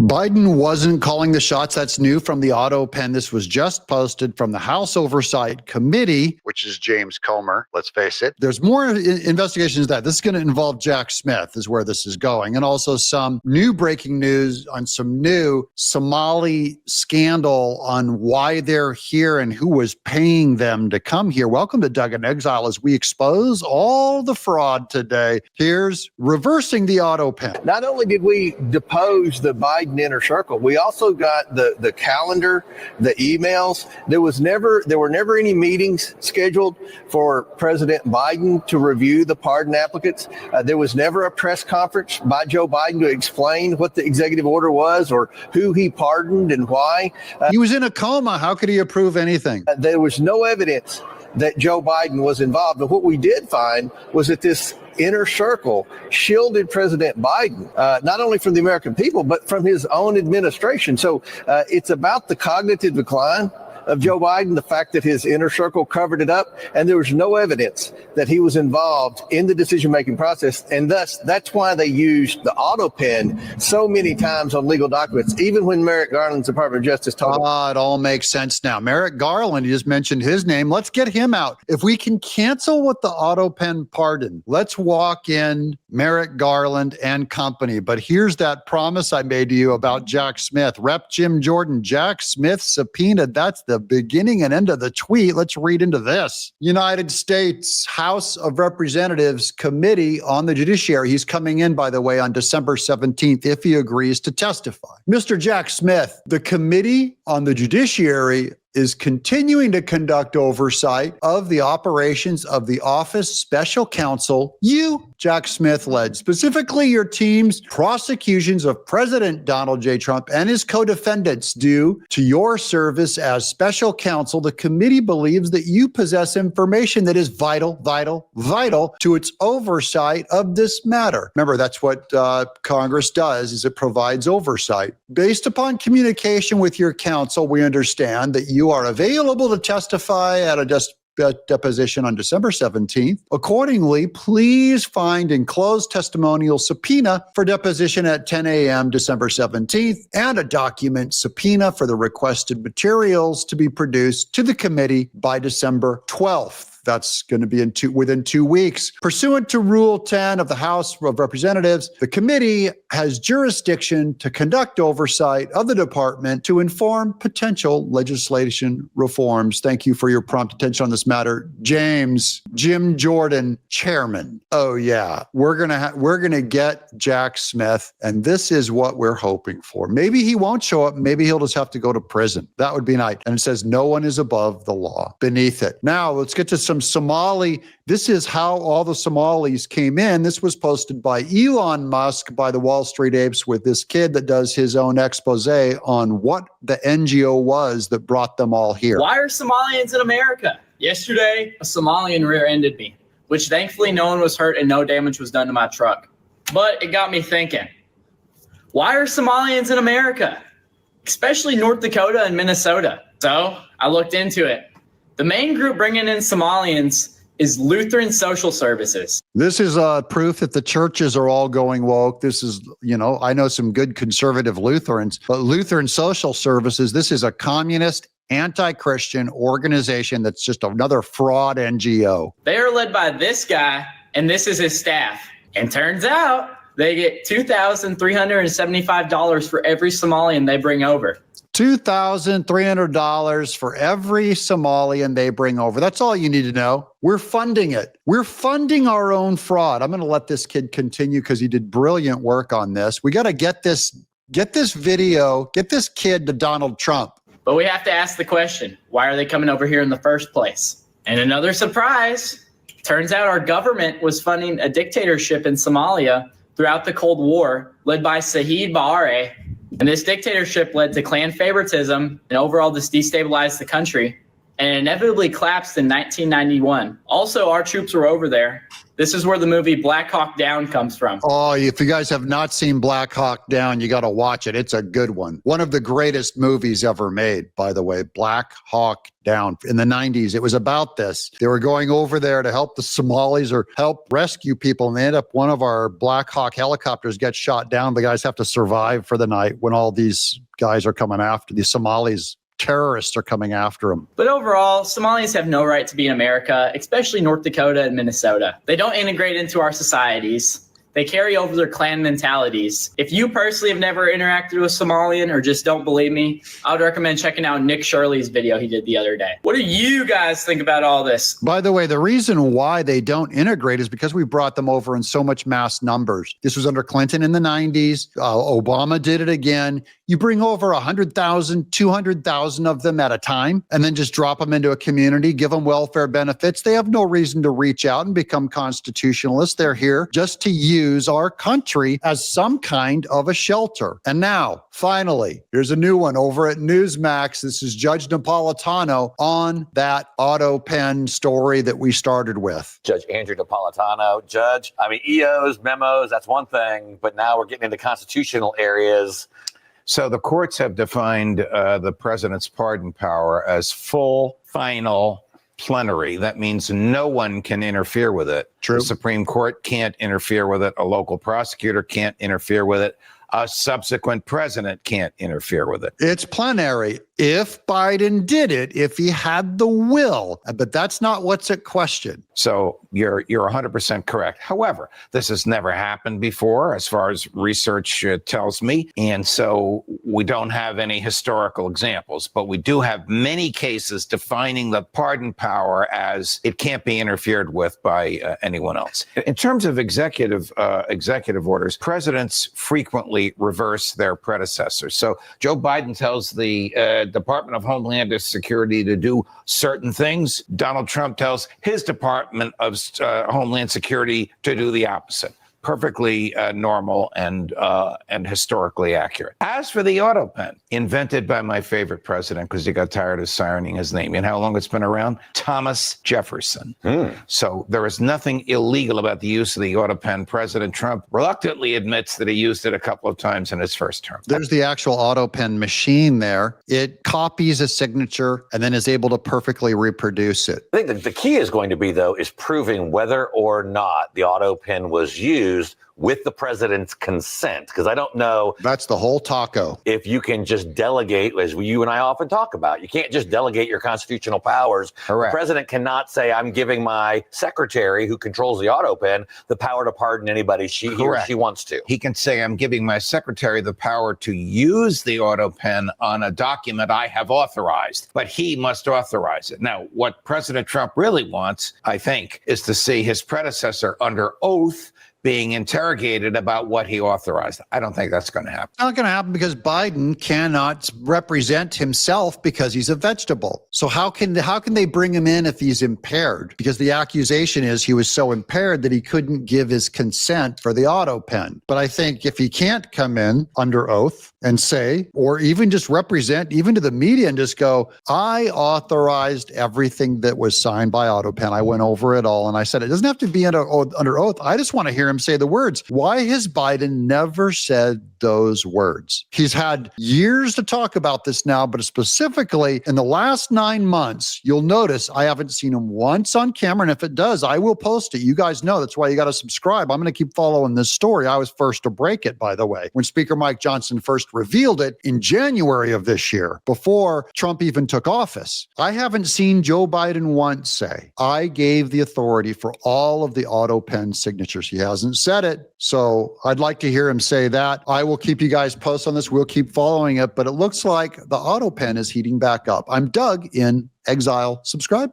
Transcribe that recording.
Biden wasn't calling the shots. That's new from the autopen. This was just posted from the House Oversight Committee, which is James Comer, let's face it. There's more investigations that this is going to involve Jack Smith is where this is going. And also some new breaking news on some new Somali scandal on why they're here and who was paying them to come here. Welcome to Doug in Exile as we expose all the fraud today. Here's reversing the autopen. Not only did we depose the Biden inner circle, we also got the calendar, the emails. There were never any meetings scheduled for President Biden to review the pardon applicants. There was never a press conference by Joe Biden to explain what the executive order was or who he pardoned and why. He was in a coma. How could he approve anything? There was no evidence that Joe Biden was involved. But what we did find was that this inner circle shielded President Biden, not only from the American people, but from his own administration. So it's about the cognitive decline of Joe Biden, the fact that his inner circle covered it up, and there was no evidence that he was involved in the decision-making process. And thus, that's why they used the autopen so many times on legal documents, even when Merrick Garland's Department of Justice told him. It all makes sense now. Merrick Garland, you just mentioned his name. Let's get him out. If we can cancel with the autopen pardon, let's walk in Merrick Garland and company. But here's that promise I made to you about Jack Smith. Rep. Jim Jordan, Jack Smith subpoenaed. That's the beginning and end of the tweet. Let's read into this. United States House of Representatives Committee on the Judiciary. He's coming in, by the way, on December 17th, if he agrees to testify. Mr. Jack Smith, the Committee on the Judiciary is continuing to conduct oversight of the operations of the Office Special Counsel you, Jack Smith, led, specifically your team's prosecutions of President Donald J. Trump and his co-defendants. Due to your service as special counsel, the committee believes that you possess information that is vital to its oversight of this matter. Remember, that's what Congress does, is it provides oversight. Based upon communication with your counsel, we understand that you are available to testify at a deposition on December 17th. Accordingly, please find enclosed testimonial subpoena for deposition at 10 a.m. December 17th and a document subpoena for the requested materials to be produced to the committee by December 12th. That's going to be within 2 weeks. Pursuant to Rule 10 of the House of Representatives, the committee has jurisdiction to conduct oversight of the department to inform potential legislation reforms. Thank you for your prompt attention on this matter. Jim Jordan, Chairman. Oh yeah, we're gonna get Jack Smith, and this is what we're hoping for. Maybe he won't show up. Maybe he'll just have to go to prison. That would be nice. And it says no one is above the law. Beneath it. Now let's get to some Somali. This is how all the Somalis came in. This was posted by Elon Musk by the Wall Street Apes with this kid that does his own expose on what the NGO was that brought them all here. Why are Somalians in America? Yesterday, a Somalian rear-ended me, which thankfully no one was hurt and no damage was done to my truck. But it got me thinking, why are Somalians in America? Especially North Dakota and Minnesota. So I looked into it. The main group bringing in Somalians is Lutheran Social Services. This is proof that the churches are all going woke. This is, I know some good conservative Lutherans, but Lutheran Social Services, this is a communist, anti-Christian organization that's just another fraud NGO. They are led by this guy, and this is his staff. And turns out they get $2,375 for every Somalian they bring over. $2,300 for every Somalian they bring over. That's all you need to know. We're funding it. We're funding our own fraud. I'm going to let this kid continue because he did brilliant work on this. We got to get this video, get this kid to Donald Trump. But we have to ask the question, why are they coming over here in the first place? And another surprise, turns out our government was funding a dictatorship in Somalia throughout the Cold War, led by Saeed Barre. And this dictatorship led to clan favoritism and overall just destabilized the country and inevitably collapsed in 1991. Also, our troops were over there This is where the movie Black Hawk Down comes from. Oh, if you guys have not seen Black Hawk Down, you got to watch it. It's a good one. One of the greatest movies ever made, by the way, Black Hawk Down. In the 90s, it was about this. They were going over there to help the Somalis or help rescue people, and they end up, one of our Black Hawk helicopters gets shot down. The guys have to survive for the night when all these guys are coming after these Somalis. Terrorists are coming after them. But overall, Somalis have no right to be in America, especially North Dakota and Minnesota. They don't integrate into our societies. They carry over their clan mentalities. If you personally have never interacted with Somalian or just don't believe me, I would recommend checking out Nick Shirley's video he did the other day. What do you guys think about all this? By the way, the reason why they don't integrate is because we brought them over in so much mass numbers. This was under Clinton in the 90s. Obama did it again. You bring over 100,000, 200,000 of them at a time, and then just drop them into a community, give them welfare benefits. They have no reason to reach out and become constitutionalists. They're here just to use our country as some kind of a shelter. And now, finally, here's a new one over at Newsmax. This is Judge Napolitano on that autopen story that we started with. Judge Andrew Napolitano. Judge, EOs, memos, that's one thing, but now we're getting into constitutional areas. So the courts have defined the president's pardon power as full, final, plenary. That means no one can interfere with it. True. The Supreme Court can't interfere with it. A local prosecutor can't interfere with it. A subsequent president can't interfere with it. It's plenary if Biden did it, if he had the will, but that's not what's at question. So you're 100% correct. However, this has never happened before, as far as research tells me, and so we don't have any historical examples, but we do have many cases defining the pardon power as it can't be interfered with by anyone else. In terms of executive orders, presidents frequently reverse their predecessors. So Joe Biden tells the Department of Homeland Security to do certain things. Donald Trump tells his Department of Homeland Security to do the opposite. Perfectly normal and historically accurate. As for the autopen, invented by my favorite president because he got tired of sirening his name. You know how long it's been around? Thomas Jefferson. So there is nothing illegal about the use of the autopen. President Trump reluctantly admits that he used it a couple of times in his first term. There's the actual autopen machine there. It copies a signature and then is able to perfectly reproduce it. I think that the key is going to be, though, is proving whether or not the autopen was used with the president's consent, because I don't know. That's the whole taco. If you can just delegate, as you and I often talk about, you can't just delegate your constitutional powers. Correct. The president cannot say, I'm giving my secretary, who controls the autopen, the power to pardon anybody he or she wants to. He can say, I'm giving my secretary the power to use the autopen on a document I have authorized, but he must authorize it. Now, what President Trump really wants, I think, is to see his predecessor under oath being interrogated about what he authorized. I don't think that's going to happen. Not going to happen because Biden cannot represent himself because he's a vegetable. So how can they bring him in if he's impaired? Because the accusation is he was so impaired that he couldn't give his consent for the autopen. But I think if he can't come in under oath and say, or even just represent, even to the media and just go, I authorized everything that was signed by autopen. I went over it all and I said, it doesn't have to be under oath. I just want to hear him say the words. Why has Biden never said those words? He's had years to talk about this now, but specifically in the last 9 months, you'll notice I haven't seen him once on camera. And if it does, I will post it. You guys know that's why you got to subscribe. I'm going to keep following this story. I was first to break it, by the way, when Speaker Mike Johnson first revealed it in January of this year, before Trump even took office. I haven't seen Joe Biden once say, I gave the authority for all of the autopen signatures. He hasn't said it. So I'd like to hear him say that. I will keep you guys posted on this. We'll keep following it, but it looks like the autopen is heating back up. I'm Doug in Exile. Subscribe.